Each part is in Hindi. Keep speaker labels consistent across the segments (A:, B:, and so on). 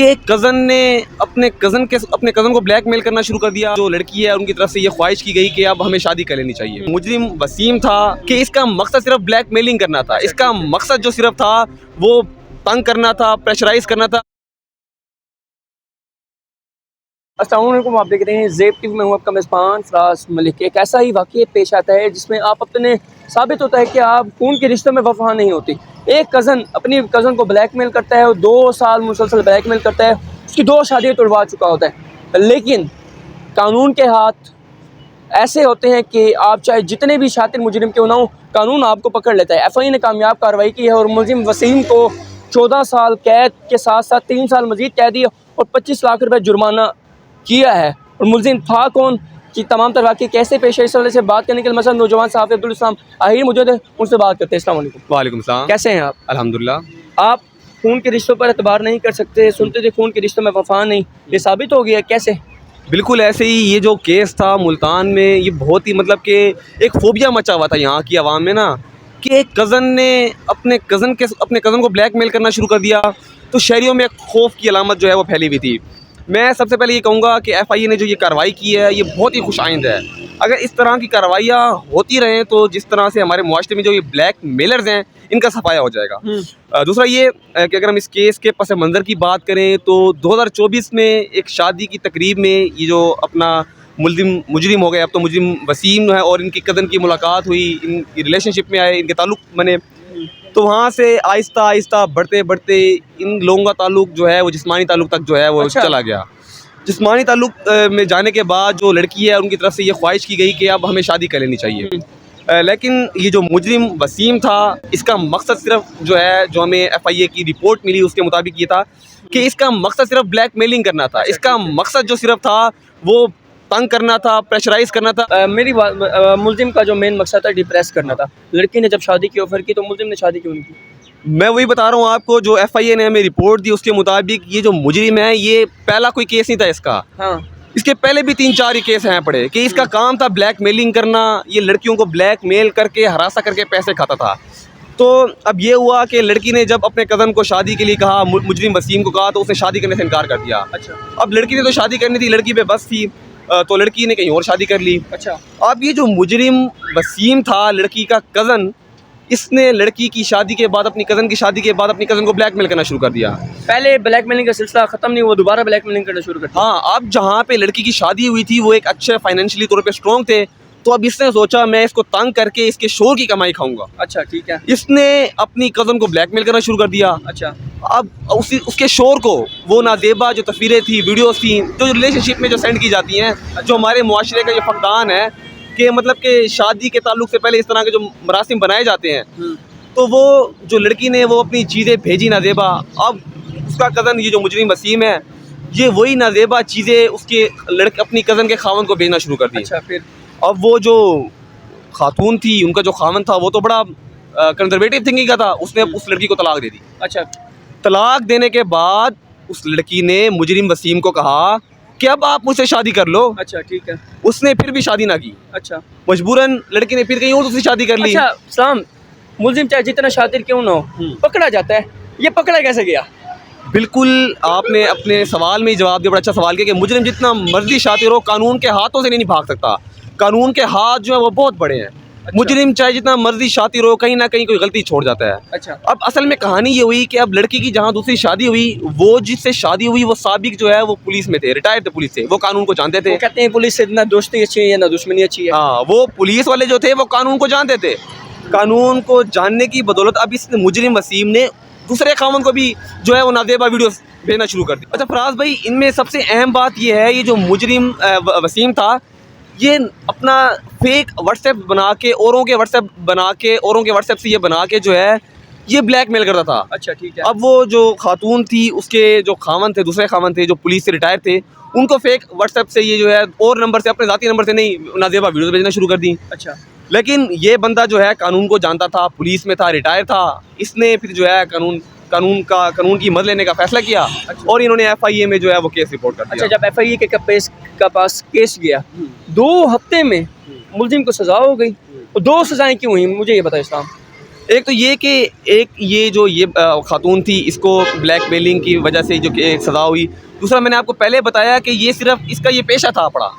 A: एक कज़न ने अपने कज़न को ब्लैकमेल करना शुरू कर दिया। जो लड़की है उनकी तरफ से ये ख्वाहिश की गई कि अब हमें शादी कर लेनी चाहिए। मुजरिम वसीम था कि इसका मकसद सिर्फ ब्लैकमेलिंग करना था। इसका मकसद जो सिर्फ था वो तंग करना था, प्रेशराइज करना था।
B: अस्सलाम वालेकुम, आप देख रहे हैं ज़ेब टीवी में हूँ आपका मेज़बान फराज मलिक। एक ऐसा ही वाक़या पेश आता है जिसमें आप अपने साबित होता है कि आप खून के रिश्तों में वफ़ा नहीं होती। एक कज़न अपनी कज़न को ब्लैकमेल करता है और 2 साल मुसलसल ब्लैकमेल करता है, उसकी 2 शादियाँ तुड़वा चुका होता है। लेकिन कानून के हाथ ऐसे होते हैं कि आप चाहे जितने भी शातिर मुजरिम क्यों ना हो, कानून आपको पकड़ लेता है। एफआई ने कामयाब कार्रवाई की है और मुलजिम वसीम को 14 साल कैद के साथ साथ 3 साल मजीद कैदी और 25 लाख रुपए जुर्माना किया है। और मुलजिम था कौन कि तमाम तरह के कैसे पेश है, इस वाले से बात करने के लिए मसला नौजवान साहब अब्दुल इस्लाम आहिर मौजूद है, उनसे बात करते हैं। अस्सलाम वालेकुम।
A: वालेकुम सलाम।
B: कैसे हैं आप?
A: अल्हम्दुलिल्लाह।
B: आप खून के रिश्तों पर एतबार नहीं कर सकते, सुनते थे खून के रिश्तों में वफा नहीं, ये साबित हो गया कैसे?
A: बिल्कुल ऐसे ही ये जो केस था मुल्तान में, ये बहुत ही मतलब कि एक फोबिया मचा हुआ था यहाँ की आवाम में ना, कि एक कज़न ने अपने कज़न को ब्लैकमेल करना शुरू कर दिया। तो शहरियों में एक खौफ की अलामत जो है वो फैली हुई थी। मैं सबसे पहले ये कहूँगा कि एफआईए ने जो ये कार्रवाई की है ये बहुत ही खुशाइंद है। अगर इस तरह की कार्रवाइयाँ होती रहें तो जिस तरह से हमारे मुआशरे में जो ये ब्लैक मेलर्स हैं इनका सफाया हो जाएगा। दूसरा ये कि अगर हम इस केस के पस मंज़र की बात करें तो 2024 में एक शादी की तकरीब में ये जो अपना मुजरिम हो गए, अब तो मुजरिम वसीम है, और इनकी कज़न की मुलाकात हुई, इनकी रिलेशनशिप में आए, इनके ताल्लुक़ बने। तो वहाँ से आहिस्ता आहिस्ता बढ़ते बढ़ते इन लोगों का ताल्लुक़ जो है वो जिस्मानी ताल्लुक़ तक जो है वो चला गया। जिस्मानी ताल्लुक़ में जाने के बाद जो लड़की है उनकी तरफ से ये ख्वाहिश की गई कि अब हमें शादी कर लेनी चाहिए। लेकिन ये जो मुजरिम वसीम था, इसका मकसद सिर्फ जो है, जो हमें एफआईए की रिपोर्ट मिली उसके मुताबिक ये था कि इसका मकसद सिर्फ ब्लैकमेलिंग करना था। इसका मकसद जो सिर्फ था वो तंग करना था, प्रेशराइज करना था।
B: मेरी बात मुलजिम का जो मेन मकसद था डिप्रेस करना था। लड़की ने जब शादी की ऑफर की तो मुलजिम ने शादी क्यों नहीं की?
A: मैं वही बता रहा हूँ आपको, जो एफआईए ने हमें रिपोर्ट दी उसके मुताबिक ये जो मुजरिम है ये पहला कोई केस नहीं था इसका।
B: हाँ,
A: इसके पहले भी 3-4 ही केस हैं पड़े कि इसका काम था ब्लैकमेलिंग करना। ये लड़कियों को ब्लैकमेल करके, हरासा करके पैसे खाता था। तो अब ये हुआ कि लड़की ने जब अपने कज़न को शादी के लिए कहा, मुजरिम वसीम को कहा, तो उसने शादी करने से इनकार कर दिया।
B: अच्छा।
A: अब लड़की ने तो शादी करनी थी, लड़की पे बस थी, तो लड़की ने कहीं और शादी कर ली।
B: अच्छा।
A: अब ये जो मुजरिम वसीम था, लड़की का कज़न, इसने लड़की की शादी के बाद, अपनी कज़न की शादी के बाद अपनी कज़न को ब्लैकमेल करना शुरू कर दिया।
B: पहले ब्लैकमेलिंग का सिलसिला खत्म नहीं हुआ, दोबारा ब्लैकमेलिंग करना शुरू कर दिया।
A: हाँ, अब जहाँ पे लड़की की शादी हुई थी वो एक अच्छे फाइनेंशियली तौर पे स्ट्रॉन्ग थे, तो अब इसने सोचा मैं इसको तंग करके इसके शोर की कमाई खाऊंगा।
B: अच्छा, ठीक है।
A: इसने अपनी कज़न को ब्लैकमेल करना शुरू कर दिया।
B: अच्छा।
A: अब उसके शोर को वो नादेबा जो तस्वीरें थी, वीडियोस थी, जो रिलेशनशिप में जो सेंड की जाती हैं, जो हमारे मुआशरे का ये फकदान है कि मतलब कि शादी के ताल्लुक से पहले इस तरह के जो मरासिम बनाए जाते हैं, तो वो जो लड़की ने वो अपनी चीज़ें भेजी नादेबा। अब उसका कज़न ये जो मुजरिम वसीम है, ये वही नादेबा चीज़ें उसके अपनी कज़न के खावन को भेजना शुरू कर दी।
B: अच्छा, फिर?
A: अब वो जो खातून थी, उनका जो खावन था वो तो बड़ा कंजर्वेटिव थिंकिंग का था, उसने उस लड़की को तलाक दे दी।
B: अच्छा।
A: तलाक देने के बाद उस लड़की ने मुजरिम वसीम को कहा कि अब आप मुझसे शादी कर लो।
B: अच्छा, ठीक है।
A: उसने फिर भी शादी ना की।
B: अच्छा।
A: मजबूरन लड़की ने फिर कहीं और दूसरी शादी कर ली।
B: अच्छा सलाम, मुलजिम चाहे जितना शातिर क्यों ना हो पकड़ा जाता है, ये पकड़ा कैसे गया?
A: बिल्कुल, आपने अपने सवाल में ही जवाब दिया, बड़ा अच्छा सवाल किया कि मुजरिम जितना मर्जी शातिर हो, कानून के हाथों से नहीं भाग सकता। कानून के हाथ जो है वो बहुत बड़े हैं।
B: अच्छा।
A: मुजरिम चाहे जितना मर्जी शातिर हो, कहीं ना कहीं कोई गलती छोड़ जाता है।
B: अच्छा।
A: अब असल में कहानी ये हुई कि अब लड़की की जहाँ दूसरी शादी हुई, वो जिससे शादी हुई वो साबिक जो है वो पुलिस में थे, रिटायर्ड थे पुलिस से, वो कानून को जानते थे।
B: वो कहते हैं पुलिस से ना दोस्ती अच्छी है ना दुश्मनी अच्छी है।
A: हाँ, वो पुलिस वाले जो थे वो कानून को जानते थे। कानून को जानने की बदौलत अब इस मुजरिम वसीम ने दूसरे खामन को भी जो है वो नादेबा वीडियोस भेजना शुरू कर दिया। अच्छा फराज भाई, इनमें सबसे अहम बात ये है, ये जो मुजरिम वसीम था, ये अपना फेक व्हाट्सएप बना के, औरों के व्हाट्सएप से ये बना के जो है ये ब्लैकमेल करता था।
B: अच्छा, ठीक है।
A: अब वो जो खातून थी, उसके जो खामन थे, दूसरे खामन थे जो पुलिस से रिटायर थे, उनको फेक व्हाट्सएप से ये जो है और नंबर से, अपने ज़ाती नंबर से नहीं, नादेबा वीडियोस भेजना शुरू कर दी।
B: अच्छा।
A: लेकिन ये बंदा जो है कानून को जानता था, पुलिस में था, रिटायर था। इसने फिर जो है कानून की मदद लेने का फैसला किया। अच्छा। और इन्होंने एफआईए में जो है वो केस रिपोर्ट कर दिया।
B: अच्छा, जब एफआईए के पास केस गया, 2 हफ्ते में मुलजिम को सज़ा हो गई। और 2 सज़ाएं क्यों हुई, मुझे ये बताओ इस्लाम?
A: एक तो ये कि एक ये खातून थी, इसको ब्लैकमेलिंग की वजह से जो कि सज़ा हुई। दूसरा, मैंने आपको पहले बताया कि ये सिर्फ इसका ये पेशा था पड़ा,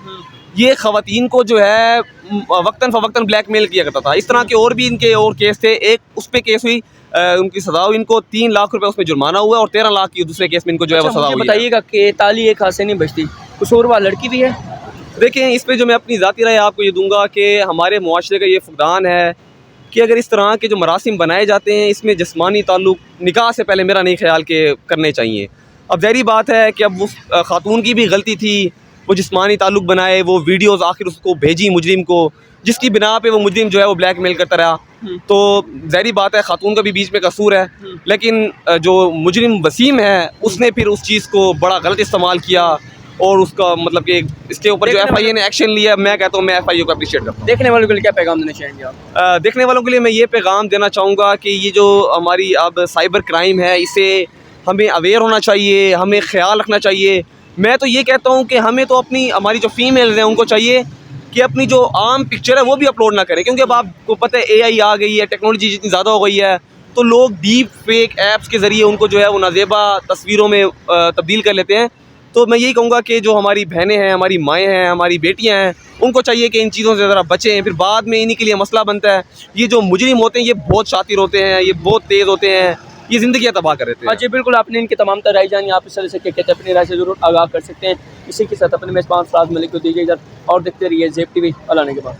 A: ये ख़वातीन को जो है वक्तन फ़वक्तन ब्लैकमेल किया करता था। इस तरह के और भी इनके और केस थे। एक उस पर केस हुई, उनकी सज़ा हुई, इनको 3 लाख रुपए उसमें जुर्माना हुआ और 13 लाख की दूसरे केस में इनको जो है वो सज़ा हुई है।
B: बताइएगा कि ताली एक हाथ से नहीं बचती, कसूरवार लड़की भी है।
A: देखिए, इस पे जो मैं अपनी ज़ाती राय आपको ये दूंगा कि हमारे मुआशरे का ये फुकदान है कि अगर इस तरह के जो मरासिम बनाए जाते हैं, इसमें जिस्मानी ताल्लुक निकाह से पहले मेरा नहीं ख्याल के करने चाहिए। अब ज़ाहिर बात है कि अब उस खातून की भी गलती थी, वो जिस्मानी ताल्लुक बनाए, वो वीडियोज़ आखिर उसको भेजी मुजरिम को, जिसकी बिना पे वो मुजरिम जो है वो ब्लैकमेल करता रहा। तो ज़ाहिर बात है खातून का भी बीच में कसूर है, लेकिन जो मुजरिम वसीम है उसने फिर उस चीज़ को बड़ा गलत इस्तेमाल किया और उसका मतलब कि इसके ऊपर जो FIA ने एक्शन लिया, मैं कहता हूँ मैं FIA को अप्रिशिएट करता हूँ।
B: देखने वालों के लिए क्या पैगाम देना चाहेंगे आप?
A: देखने वालों के लिए मैं ये पैगाम देना चाहूँगा कि ये जो हमारी अब साइबर क्राइम है, इसे हमें अवेयर होना चाहिए, हमें ख्याल रखना चाहिए। मैं तो ये कहता हूँ कि हमें तो हमारी जो फीमेल्स हैं उनको चाहिए कि अपनी जो आम पिक्चर है वो भी अपलोड ना करें, क्योंकि अब आपको पता है AI आ गई है, टेक्नोलॉजी जितनी ज़्यादा हो गई है, तो लोग डीप फेक ऐप्स के ज़रिए उनको जो है वो नाजेबा तस्वीरों में तब्दील कर लेते हैं। तो मैं यही कहूँगा कि जो हमारी बहनें हैं, हमारी माएँ हैं, हमारी बेटियाँ हैं, उनको चाहिए कि इन चीज़ों से ज़रा बचें, फिर बाद में इन्हीं के लिए मसला बनता है। ये जो मुजरिम होते हैं ये बहुत शातिर होते हैं, ये बहुत तेज़ होते हैं, ये ज़िंदगियाँ तबाह कर देते हैं।
B: हाँ जी, बिल्कुल, आपने इनकी तमाम राय जानी। आप इस तरह से क्या कहते हैं अपनी राय से ज़रूर आगाह कर सकते हैं। इसी के साथ अपने मेज़बान फराज मलिक को दीजिए इजाज़त और देखते रहिए ज़ेब TV। अल्लाह ने के बाद।